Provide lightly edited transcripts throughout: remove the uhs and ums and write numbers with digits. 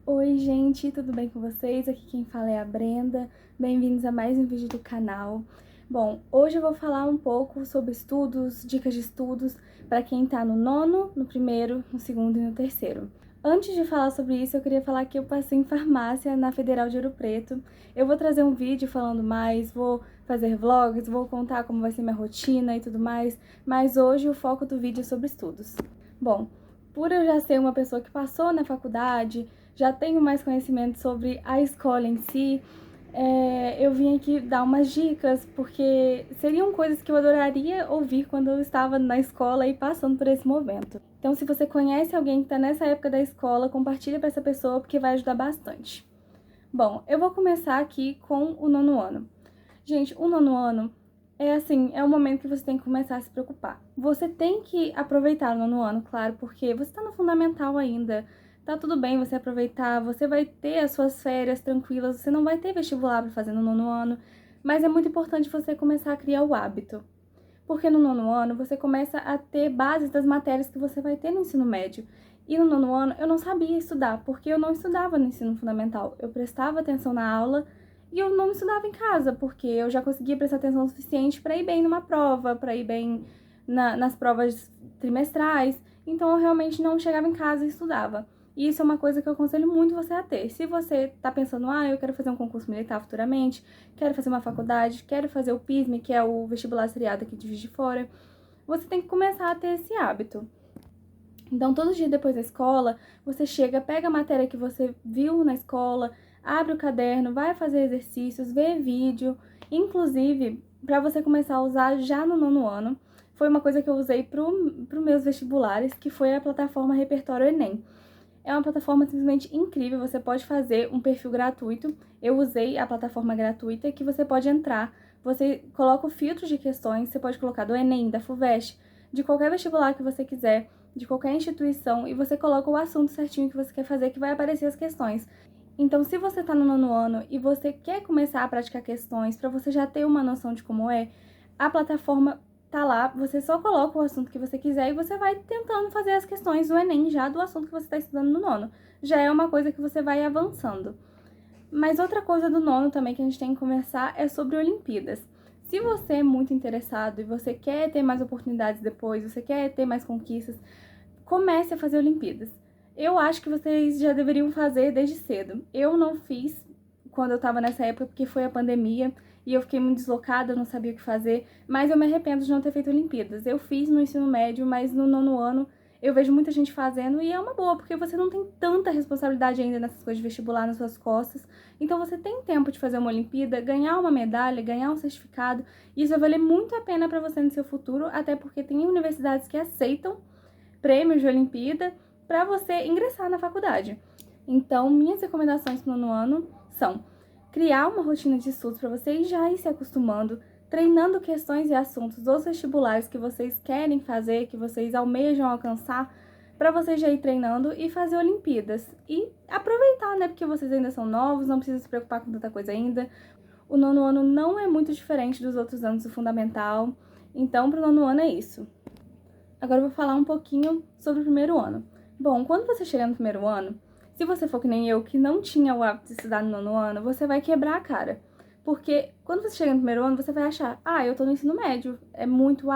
Oi gente, tudo bem com vocês? Aqui quem fala é a Brenda, bem-vindos a mais um vídeo do canal. Bom, hoje eu vou falar um pouco sobre estudos, dicas de estudos para quem tá no nono, no primeiro, no segundo e no terceiro. Antes de falar sobre isso, eu queria falar que eu passei em farmácia na Federal de Ouro Preto. Eu vou trazer um vídeo falando mais, vou fazer vlogs, vou contar como vai ser minha rotina e tudo mais, mas hoje o foco do vídeo é sobre estudos. Bom, por eu já ser uma pessoa que passou na faculdade, já tenho mais conhecimento sobre a escola em si, eu vim aqui dar umas dicas, porque seriam coisas que eu adoraria ouvir quando eu estava na escola e passando por esse momento. Então, se você conhece alguém que está nessa época da escola, compartilha para essa pessoa, porque vai ajudar bastante. Bom, eu vou começar aqui com o nono ano. Gente, o nono ano é assim, é o momento que você tem que começar a se preocupar. Você tem que aproveitar o nono ano, claro, porque você tá no fundamental ainda. Tá tudo bem você aproveitar, você vai ter as suas férias tranquilas, você não vai ter vestibular para fazer no nono ano, mas é muito importante você começar a criar o hábito. Porque no nono ano você começa a ter bases das matérias que você vai ter no ensino médio. E no nono ano eu não sabia estudar, porque eu não estudava no ensino fundamental. Eu prestava atenção na aula e eu não estudava em casa, porque eu já conseguia prestar atenção o suficiente para ir bem numa prova, para ir bem nas provas trimestrais. Então eu realmente não chegava em casa e estudava. E isso é uma coisa que eu aconselho muito você a ter. Se você tá pensando, eu quero fazer um concurso militar futuramente, quero fazer uma faculdade, quero fazer o PISM, que é o vestibular seriado aqui de Juiz de Fora, você tem que começar a ter esse hábito. Então, todo dia depois da escola, você chega, pega a matéria que você viu na escola, abre o caderno, vai fazer exercícios, vê vídeo. Inclusive, para você começar a usar já no nono ano, foi uma coisa que eu usei para os meus vestibulares, que foi a plataforma Repertório Enem. É uma plataforma simplesmente incrível, você pode fazer um perfil gratuito. Eu usei a plataforma gratuita que você pode entrar, você coloca o filtro de questões, você pode colocar do Enem, da FUVEST, de qualquer vestibular que você quiser, de qualquer instituição, e você coloca o assunto certinho que você quer fazer, que vai aparecer as questões. Então, se você está no nono ano e você quer começar a praticar questões, para você já ter uma noção de como é, a plataforma tá lá, você só coloca o assunto que você quiser e você vai tentando fazer as questões do Enem já do assunto que você está estudando no nono. Já é uma coisa que você vai avançando. Mas outra coisa do nono também que a gente tem que conversar é sobre Olimpíadas. Se você é muito interessado e você quer ter mais oportunidades depois, você quer ter mais conquistas, comece a fazer Olimpíadas. Eu acho que vocês já deveriam fazer desde cedo. Eu não fiz quando eu tava nessa época porque foi a pandemia e eu fiquei muito deslocada, eu não sabia o que fazer, mas eu me arrependo de não ter feito Olimpíadas. Eu fiz no ensino médio, mas no nono ano eu vejo muita gente fazendo e é uma boa, porque você não tem tanta responsabilidade ainda nessas coisas de vestibular nas suas costas. Então você tem tempo de fazer uma Olimpíada, ganhar uma medalha, ganhar um certificado, e isso vai valer muito a pena para você no seu futuro, até porque tem universidades que aceitam prêmios de Olimpíada para você ingressar na faculdade. Então, minhas recomendações para o nono ano são criar uma rotina de estudos para vocês já ir se acostumando, treinando questões e assuntos dos vestibulares que vocês querem fazer, que vocês almejam alcançar, para vocês já ir treinando e fazer Olimpíadas. E aproveitar, né? Porque vocês ainda são novos, não precisam se preocupar com tanta coisa ainda. O nono ano não é muito diferente dos outros anos do fundamental. Então, para o nono ano é isso. Agora eu vou falar um pouquinho sobre o primeiro ano. Bom, quando você chegar no primeiro ano, se você for que nem eu, que não tinha o hábito de estudar no nono ano, você vai quebrar a cara. Porque quando você chega no primeiro ano, você vai achar, eu tô no ensino médio, é muito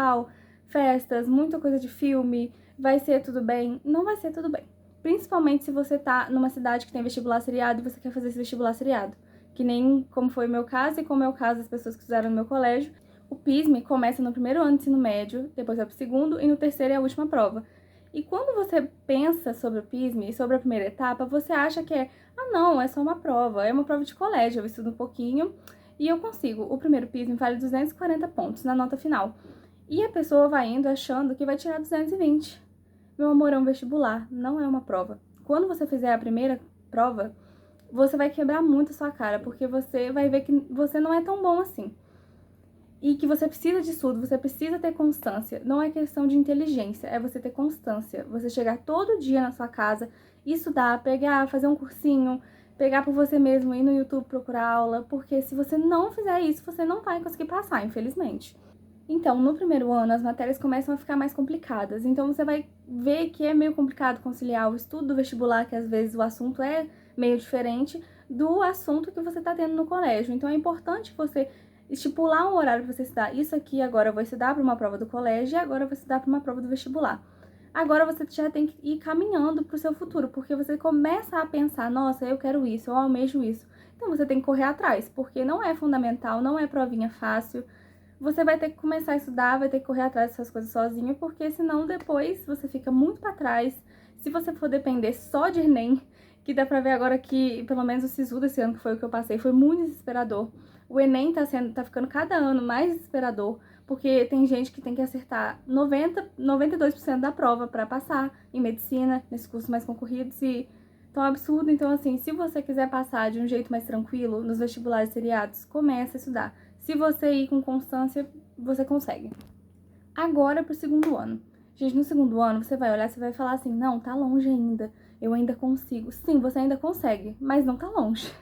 festas, muita coisa de filme, vai ser tudo bem. Não vai ser tudo bem. Principalmente se você tá numa cidade que tem vestibular seriado e você quer fazer esse vestibular seriado. Que nem como foi o meu caso e como é o caso das pessoas que fizeram no meu colégio. O PISM começa no primeiro ano de ensino médio, depois vai pro segundo e no terceiro é a última prova. E quando você pensa sobre o PISM e sobre a primeira etapa, você acha que não, é só uma prova, é uma prova de colégio, eu estudo um pouquinho e eu consigo. O primeiro PISM vale 240 pontos na nota final. E a pessoa vai indo achando que vai tirar 220. Meu amor, é um vestibular, não é uma prova. Quando você fizer a primeira prova, você vai quebrar muito a sua cara, porque você vai ver que você não é tão bom assim. E que você precisa de estudo, você precisa ter constância. Não é questão de inteligência, é você ter constância. Você chegar todo dia na sua casa, estudar, pegar, fazer um cursinho, pegar por você mesmo, ir no YouTube procurar aula, porque se você não fizer isso, você não vai conseguir passar, infelizmente. Então, no primeiro ano, as matérias começam a ficar mais complicadas. Então, você vai ver que é meio complicado conciliar o estudo do vestibular, que às vezes o assunto é meio diferente, do assunto que você está tendo no colégio. Então, é importante você estipular um horário para você estudar. Isso aqui agora eu vou estudar para uma prova do colégio e agora eu vou estudar para uma prova do vestibular. Agora você já tem que ir caminhando para o seu futuro, porque você começa a pensar, nossa, eu quero isso, eu almejo isso. Então, você tem que correr atrás, porque não é fundamental, não é provinha fácil. Você vai ter que começar a estudar, vai ter que correr atrás dessas coisas sozinho, porque senão depois você fica muito para trás. Se você for depender só de Enem, que dá pra ver agora que, pelo menos o SISU desse ano, que foi o que eu passei, foi muito desesperador. O Enem tá ficando cada ano mais desesperador, porque tem gente que tem que acertar 92% da prova para passar em medicina, nesses cursos mais concorridos, e tão absurdo. Então, assim, se você quiser passar de um jeito mais tranquilo nos vestibulares seriados, comece a estudar. Se você ir com constância, você consegue. Agora pro segundo ano. Gente, no segundo ano, você vai olhar, você vai falar assim, não, tá longe ainda, eu ainda consigo. Sim, você ainda consegue, mas não tá longe.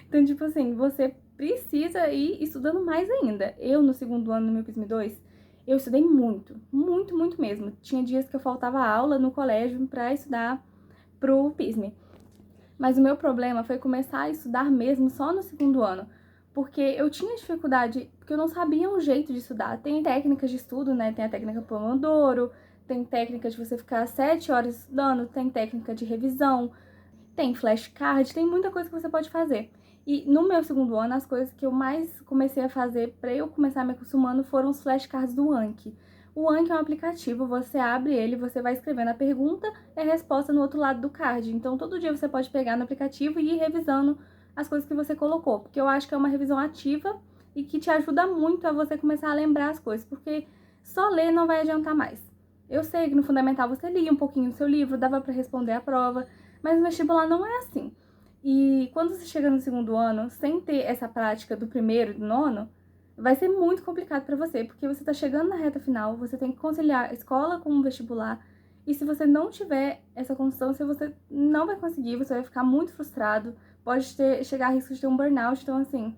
Então, tipo assim, você precisa ir estudando mais ainda. Eu, no segundo ano, no meu PISM 2, eu estudei muito, muito, muito mesmo. Tinha dias que eu faltava aula no colégio pra estudar pro PISM. Mas o meu problema foi começar a estudar mesmo só no segundo ano, porque eu tinha dificuldade, porque eu não sabia um jeito de estudar. Tem técnicas de estudo, né? Tem a técnica Pomodoro, tem técnica de você ficar 7 horas estudando, tem técnica de revisão, tem flashcard, tem muita coisa que você pode fazer. E no meu segundo ano, as coisas que eu mais comecei a fazer para eu começar me acostumando foram os flashcards do Anki. O Anki é um aplicativo, você abre ele, você vai escrevendo a pergunta e a resposta no outro lado do card. Então, todo dia você pode pegar no aplicativo e ir revisando as coisas que você colocou, porque eu acho que é uma revisão ativa e que te ajuda muito a você começar a lembrar as coisas, porque só ler não vai adiantar mais. Eu sei que no fundamental você lia um pouquinho do seu livro, dava para responder a prova, mas no vestibular não é assim. E quando você chega no segundo ano, sem ter essa prática do primeiro e do nono, vai ser muito complicado para você, porque você está chegando na reta final, você tem que conciliar a escola com o vestibular, e se você não tiver essa constância, você não vai conseguir, você vai ficar muito frustrado, pode chegar a risco de ter um burnout. Então, assim,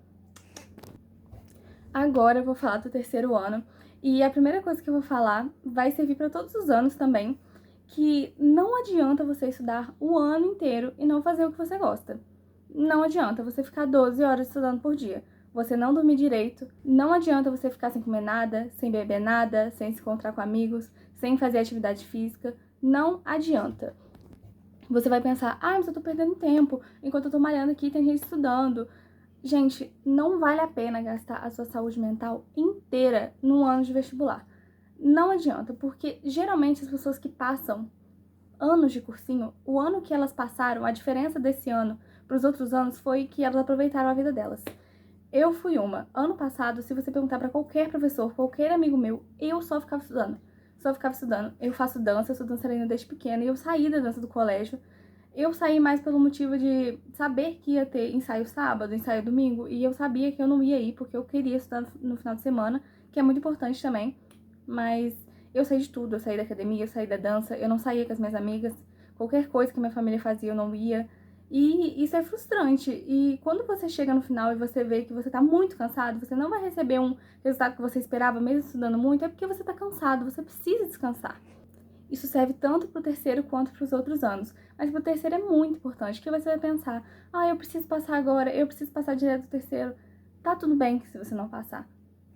agora eu vou falar do terceiro ano, e a primeira coisa que eu vou falar vai servir para todos os anos também, que não adianta você estudar o ano inteiro e não fazer o que você gosta. Não adianta você ficar 12 horas estudando por dia, você não dormir direito, não adianta você ficar sem comer nada, sem beber nada, sem se encontrar com amigos, sem fazer atividade física, não adianta. Você vai pensar, ah, mas eu tô perdendo tempo, enquanto eu tô malhando aqui tem gente estudando. Gente, não vale a pena gastar a sua saúde mental inteira num ano de vestibular. Não adianta, porque geralmente as pessoas que passam anos de cursinho, o ano que elas passaram, a diferença desse ano para os outros anos foi que elas aproveitaram a vida delas. Eu fui uma. Ano passado, se você perguntar para qualquer professor, qualquer amigo meu, eu só ficava estudando. Só ficava estudando. Eu faço dança, eu sou dançarina desde pequena e eu saí da dança do colégio. Eu saí mais pelo motivo de saber que ia ter ensaio sábado, ensaio domingo, e eu sabia que eu não ia ir porque eu queria estudar no final de semana, que é muito importante também. Mas eu saí de tudo, eu saí da academia, eu saí da dança, eu não saía com as minhas amigas, qualquer coisa que minha família fazia eu não ia. E isso é frustrante. E quando você chega no final e você vê que você tá muito cansado, você não vai receber um resultado que você esperava, mesmo estudando muito, é porque você tá cansado, você precisa descansar. Isso serve tanto pro terceiro quanto pros outros anos. Mas pro terceiro é muito importante, porque você vai pensar, ah, eu preciso passar agora, eu preciso passar direto do terceiro. Tá tudo bem se você não passar.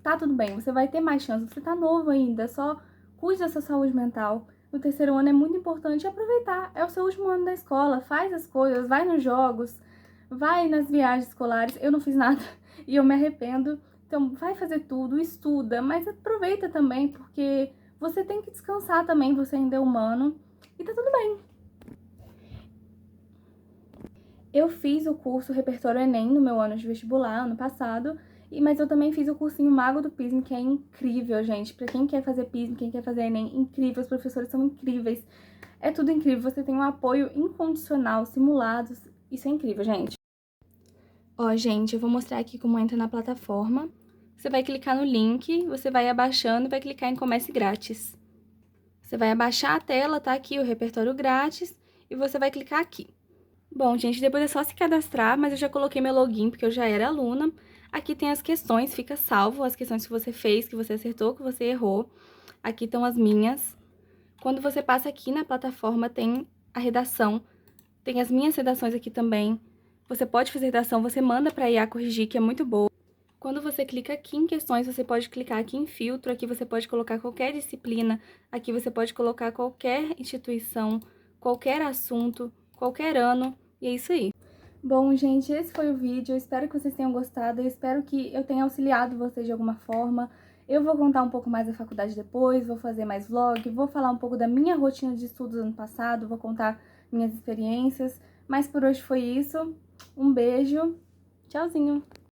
Tá tudo bem, você vai ter mais chance, você tá novo ainda, só cuide da sua saúde mental. No terceiro ano é muito importante aproveitar, é o seu último ano da escola, faz as coisas, vai nos jogos, vai nas viagens escolares. Eu não fiz nada e eu me arrependo, então vai fazer tudo, estuda, mas aproveita também, porque você tem que descansar também, você ainda é humano, e tá tudo bem. Eu fiz o curso Repertório Enem no meu ano de vestibular, ano passado, mas eu também fiz o cursinho Mago do PISM, que é incrível, gente. Pra quem quer fazer PISM, quem quer fazer Enem, incrível, os professores são incríveis. É tudo incrível, você tem um apoio incondicional, simulados, isso é incrível, gente. Ó, gente, eu vou mostrar aqui como entra na plataforma. Você vai clicar no link, você vai abaixando e vai clicar em Comece Grátis. Você vai abaixar a tela, tá aqui o repertório grátis, e você vai clicar aqui. Bom, gente, depois é só se cadastrar, mas eu já coloquei meu login porque eu já era aluna. Aqui tem as questões, fica salvo as questões que você fez, que você acertou, que você errou. Aqui estão as minhas. Quando você passa aqui na plataforma, tem a redação. Tem as minhas redações aqui também. Você pode fazer redação, você manda para a IA corrigir, que é muito boa. Quando você clica aqui em questões, você pode clicar aqui em filtro, aqui você pode colocar qualquer disciplina, aqui você pode colocar qualquer instituição, qualquer assunto, qualquer ano, e é isso aí. Bom, gente, esse foi o vídeo, eu espero que vocês tenham gostado, eu espero que eu tenha auxiliado vocês de alguma forma. Eu vou contar um pouco mais da faculdade depois, vou fazer mais vlog, vou falar um pouco da minha rotina de estudos ano passado, vou contar minhas experiências, mas por hoje foi isso. Um beijo, tchauzinho!